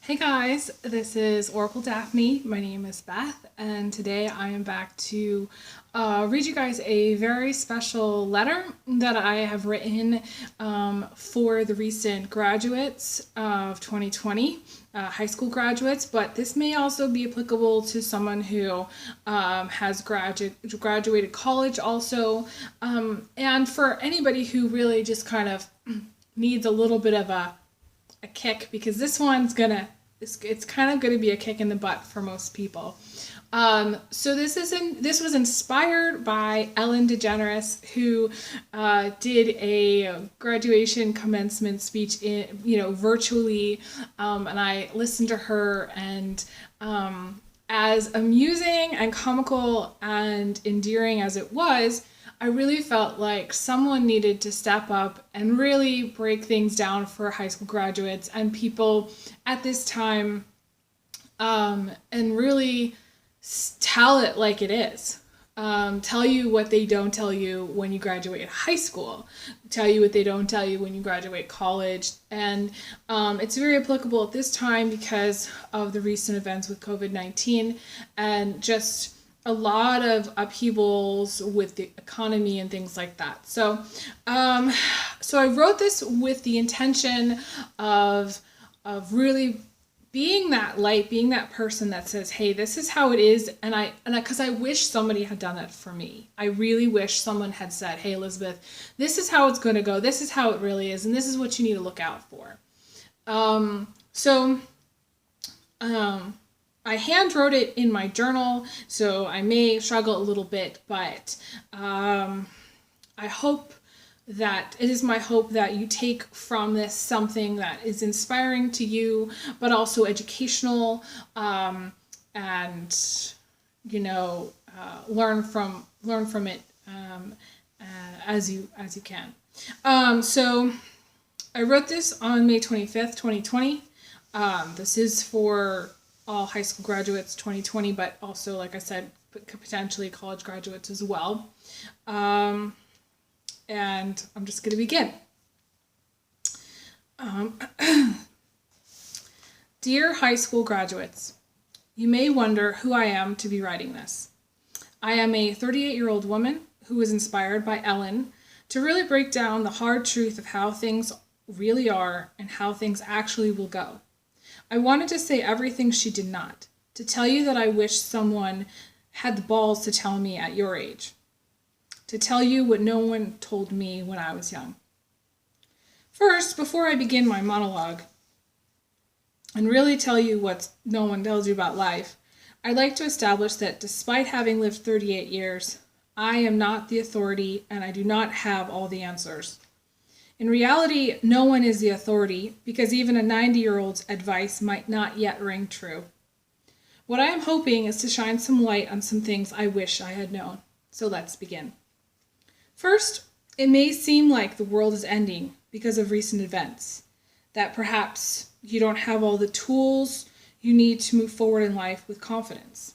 Hey guys, this is Oracle Daphne. My name is Beth, and today I am back to read you guys a very special letter that I have written for the recent graduates of 2020, high school graduates, but this may also be applicable to someone who has graduated college also, and for anybody who really just kind of needs a little bit of a kick, because this one's it's kind of gonna be a kick in the butt for most people. So this was inspired by Ellen Degeneres, who did a graduation commencement speech virtually, and I listened to her, and as amusing and comical and endearing as it was, I really felt like someone needed to step up and really break things down for high school graduates and people at this time, and really tell it like it is. Tell you what they don't tell you when you graduate high school. Tell you what they don't tell you when you graduate college. And it's very applicable at this time because of the recent events with COVID-19 and just a lot of upheavals with the economy and things like that. So I wrote this with the intention of really being that light, being that person that says, hey, this is how it is. And because I wish somebody had done that for me. I really wish someone had said, hey, Elizabeth, this is how it's going to go. This is how it really is. And this is what you need to look out for. I hand wrote it in my journal, so I may struggle a little bit, but it is my hope that you take from this something that is inspiring to you, but also educational, and learn from it as you can. So I wrote this on May 25th, 2020. This is for all high school graduates 2020, but also, like I said, potentially college graduates as well. And I'm just going to begin. Dear high school graduates, you may wonder who I am to be writing this. I am a 38-year-old woman who was inspired by Ellen to really break down the hard truth of how things really are and how things actually will go. I wanted to say everything she did not, to tell you that I wish someone had the balls to tell me at your age, to tell you what no one told me when I was young. First, before I begin my monologue and really tell you what no one tells you about life, I'd like to establish that despite having lived 38 years, I am not the authority and I do not have all the answers. In reality, no one is the authority because even a 90-year-old's advice might not yet ring true. What I am hoping is to shine some light on some things I wish I had known. So let's begin. First, it may seem like the world is ending because of recent events, that perhaps you don't have all the tools you need to move forward in life with confidence.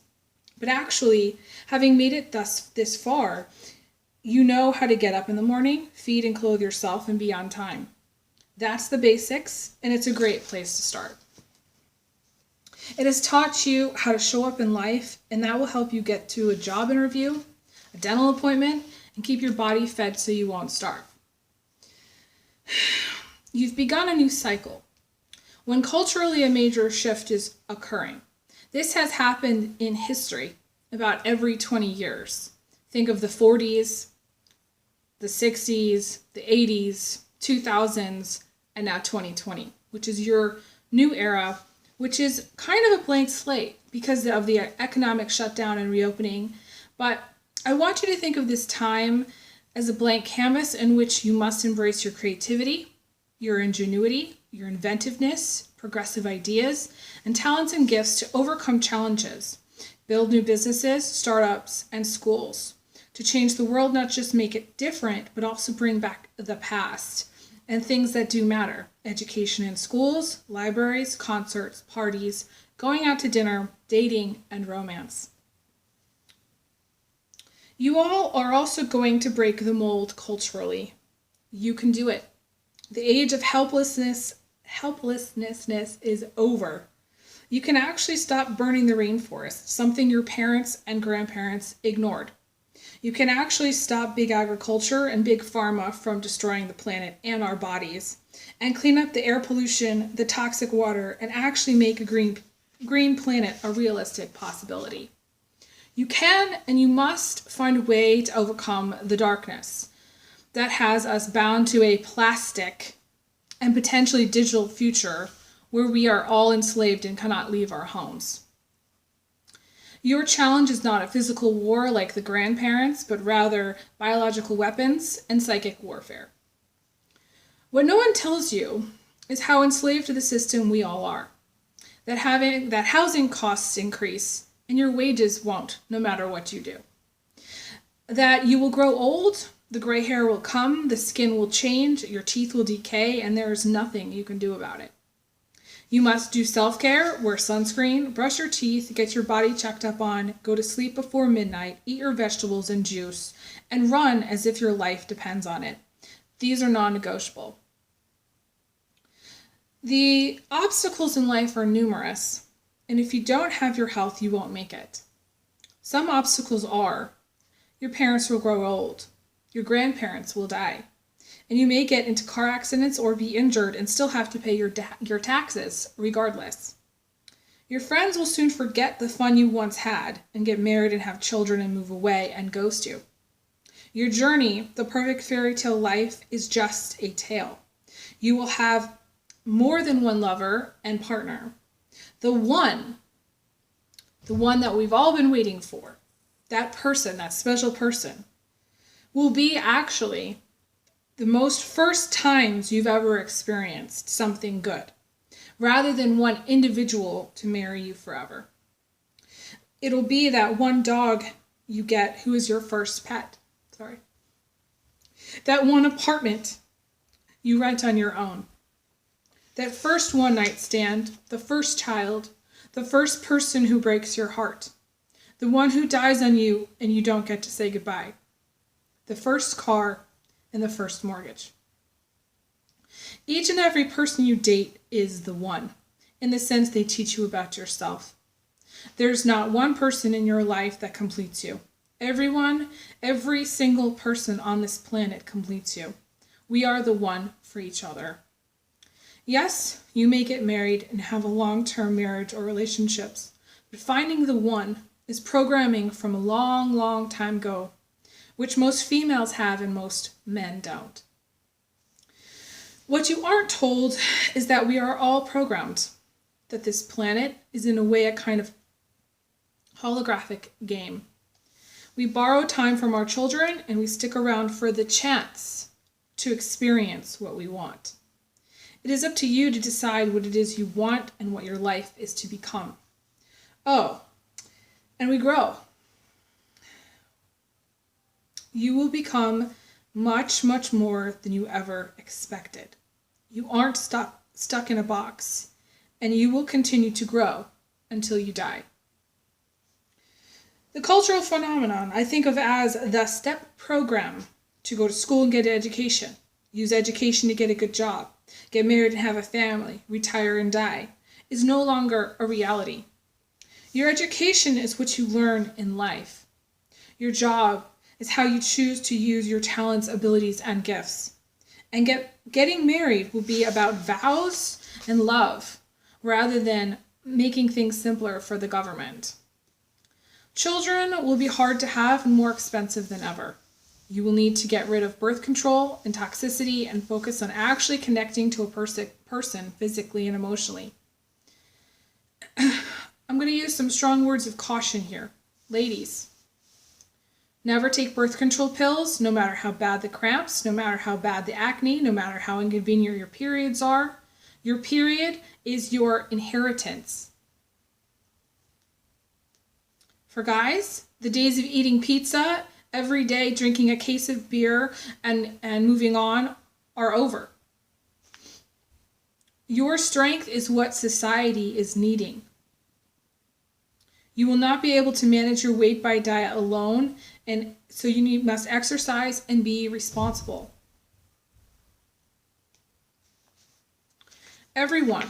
But actually, having made it this far, you know how to get up in the morning, feed and clothe yourself, and be on time. That's the basics, and it's a great place to start. It has taught you how to show up in life, and that will help you get to a job interview, a dental appointment, and keep your body fed so you won't starve. You've begun a new cycle, when culturally a major shift is occurring. This has happened in history about every 20 years. Think of the 40s, the 60s, the 80s, 2000s, and now 2020, which is your new era, which is kind of a blank slate because of the economic shutdown and reopening. But I want you to think of this time as a blank canvas in which you must embrace your creativity, your ingenuity, your inventiveness, progressive ideas, and talents and gifts to overcome challenges, build new businesses, startups, and schools, to change the world, not just make it different, but also bring back the past and things that do matter. Education in schools, libraries, concerts, parties, going out to dinner, dating, and romance. You all are also going to break the mold culturally. You can do it. The age of helplessness is over. You can actually stop burning the rainforest, something your parents and grandparents ignored. You can actually stop big agriculture and big pharma from destroying the planet and our bodies, and clean up the air pollution, the toxic water, and actually make a green planet a realistic possibility. You can and you must find a way to overcome the darkness that has us bound to a plastic and potentially digital future where we are all enslaved and cannot leave our homes. Your challenge is not a physical war like the grandparents, but rather biological weapons and psychic warfare. What no one tells you is how enslaved to the system we all are. That housing costs increase and your wages won't, no matter what you do. That you will grow old, the gray hair will come, the skin will change, your teeth will decay, and there is nothing you can do about it. You must do self-care, wear sunscreen, brush your teeth, get your body checked up on, go to sleep before midnight, eat your vegetables and juice, and run as if your life depends on it. These are non-negotiable. The obstacles in life are numerous, and if you don't have your health, you won't make it. Some obstacles are, your parents will grow old, your grandparents will die, and you may get into car accidents or be injured and still have to pay your taxes regardless. Your friends will soon forget the fun you once had and get married and have children and move away and ghost you. Your journey, the perfect fairy tale life, is just a tale. You will have more than one lover and partner. The one that we've all been waiting for, that person, that special person, will be actually the most first times you've ever experienced something good, rather than one individual to marry you forever. It'll be that one dog you get who is your first pet. That one apartment you rent on your own. That first one-night stand, the first child, the first person who breaks your heart. The one who dies on you and you don't get to say goodbye. The first car and the first mortgage. Each and every person you date is the one, in the sense they teach you about yourself. There's not one person in your life that completes you. Every single person on this planet completes you. We are the one for each other. Yes, you may get married and have a long-term marriage or relationships, but finding the one is programming from a long, long time ago, which most females have and most men don't. What you aren't told is that we are all programmed, that this planet is in a way a kind of holographic game. We borrow time from our children and we stick around for the chance to experience what we want. It is up to you to decide what it is you want and what your life is to become. Oh, and we grow. You will become much, much more than you ever expected. You aren't stuck in a box, and you will continue to grow until you die. The cultural phenomenon I think of as the STEP program to go to school and get an education, use education to get a good job, get married and have a family, retire and die, is no longer a reality. Your education is what you learn in life. Your job is how you choose to use your talents, abilities, and gifts. And getting married will be about vows and love, rather than making things simpler for the government. Children will be hard to have and more expensive than ever. You will need to get rid of birth control and toxicity and focus on actually connecting to a person physically and emotionally. I'm going to use some strong words of caution here. Ladies, never take birth control pills, no matter how bad the cramps, no matter how bad the acne, no matter how inconvenient your periods are. Your period is your inheritance. For guys, the days of eating pizza every day, drinking a case of beer, and moving on are over. Your strength is what society is needing. You will not be able to manage your weight by diet alone, and so you must exercise and be responsible. Everyone,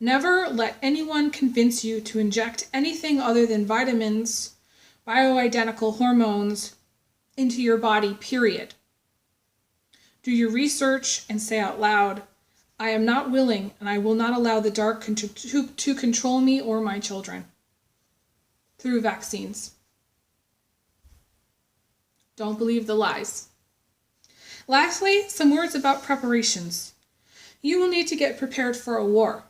Never let anyone convince you to inject anything other than vitamins, bioidentical hormones into your body, period. Do your research and say out loud, I am not willing and I will not allow the dark to control me or my children through vaccines. Don't believe the lies. Lastly, some words about preparations. You will need to get prepared for a war.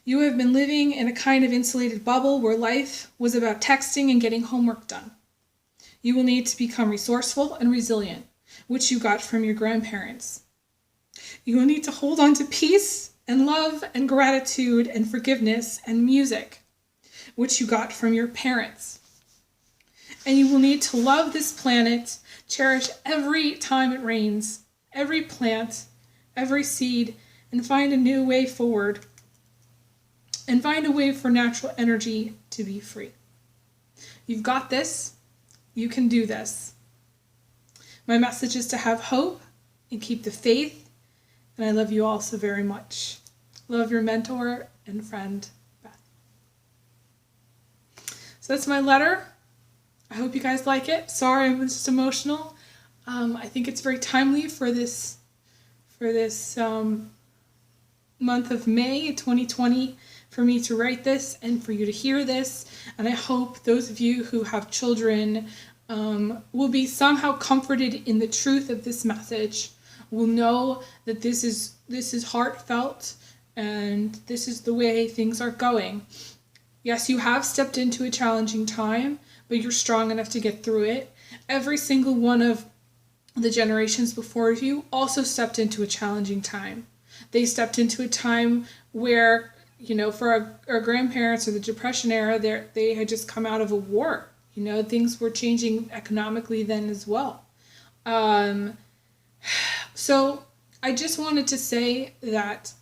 You have been living in a kind of insulated bubble where life was about texting and getting homework done. You will need to become resourceful and resilient, which you got from your grandparents. You will need to hold on to peace and love and gratitude and forgiveness and music, which you got from your parents. And you will need to love this planet, cherish every time it rains, every plant, every seed, and find a new way forward. And find a way for natural energy to be free. You've got this. You can do this. My message is to have hope and keep the faith. And I love you all so very much. Love, your mentor and friend, Beth. So that's my letter. I hope you guys like it. Sorry, I'm just emotional. I think it's very timely for this month of May 2020 for me to write this and for you to hear this. And I hope those of you who have children will be somehow comforted in the truth of this message, will know that this is heartfelt and this is the way things are going. Yes, you have stepped into a challenging time, but you're strong enough to get through it. Every single one of the generations before you also stepped into a challenging time. They stepped into a time where, for our grandparents or the Depression era, they had just come out of a war. Things were changing economically then as well. So I just wanted to say that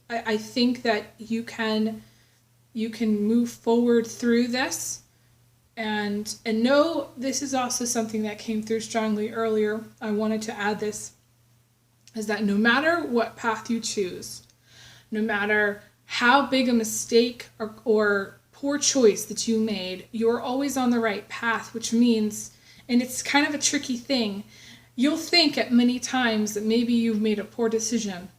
I think that you can move forward through this, and know this is also something that came through strongly earlier. I wanted to add this, is that no matter what path you choose, no matter how big a mistake or poor choice that you made, you're always on the right path, which means, and it's kind of a tricky thing, you'll think at many times that maybe you've made a poor decision,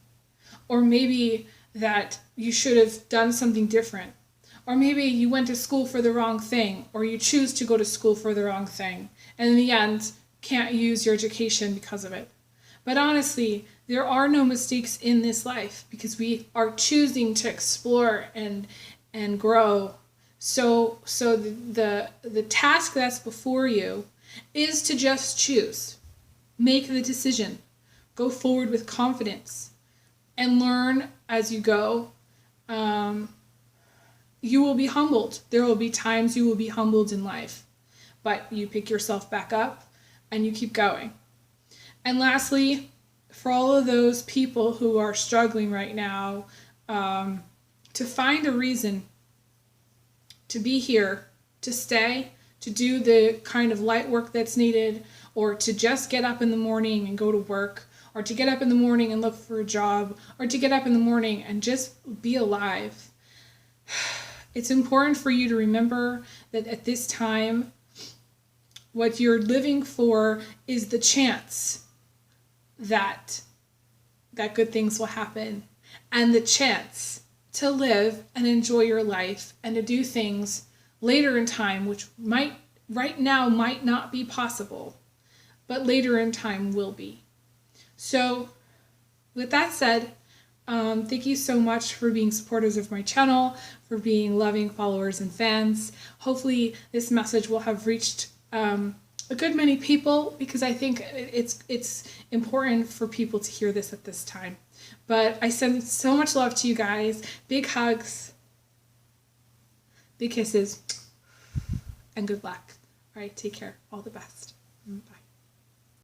or maybe that you should have done something different, or maybe you went to school for the wrong thing, or you choose to go to school for the wrong thing, and in the end can't use your education because of it. But honestly, there are no mistakes in this life, because we are choosing to explore and grow. So the task that's before you is to just choose. Make the decision. Go forward with confidence and learn as you go. You will be humbled. There will be times you will be humbled in life, but you pick yourself back up and you keep going. And lastly, for all of those people who are struggling right now, to find a reason to be here, to stay, to do the kind of light work that's needed, or to just get up in the morning and go to work, or to get up in the morning and look for a job, or to get up in the morning and just be alive. It's important for you to remember that at this time, what you're living for is the chance that good things will happen, and the chance to live and enjoy your life and to do things later in time, which right now might not be possible, but later in time will be. So with that said, thank you so much for being supporters of my channel, for being loving followers and fans. Hopefully this message will have reached a good many people, because I think it's important for people to hear this at this time. But I send so much love to you guys. Big hugs, big kisses, and good luck. All right, take care. All the best.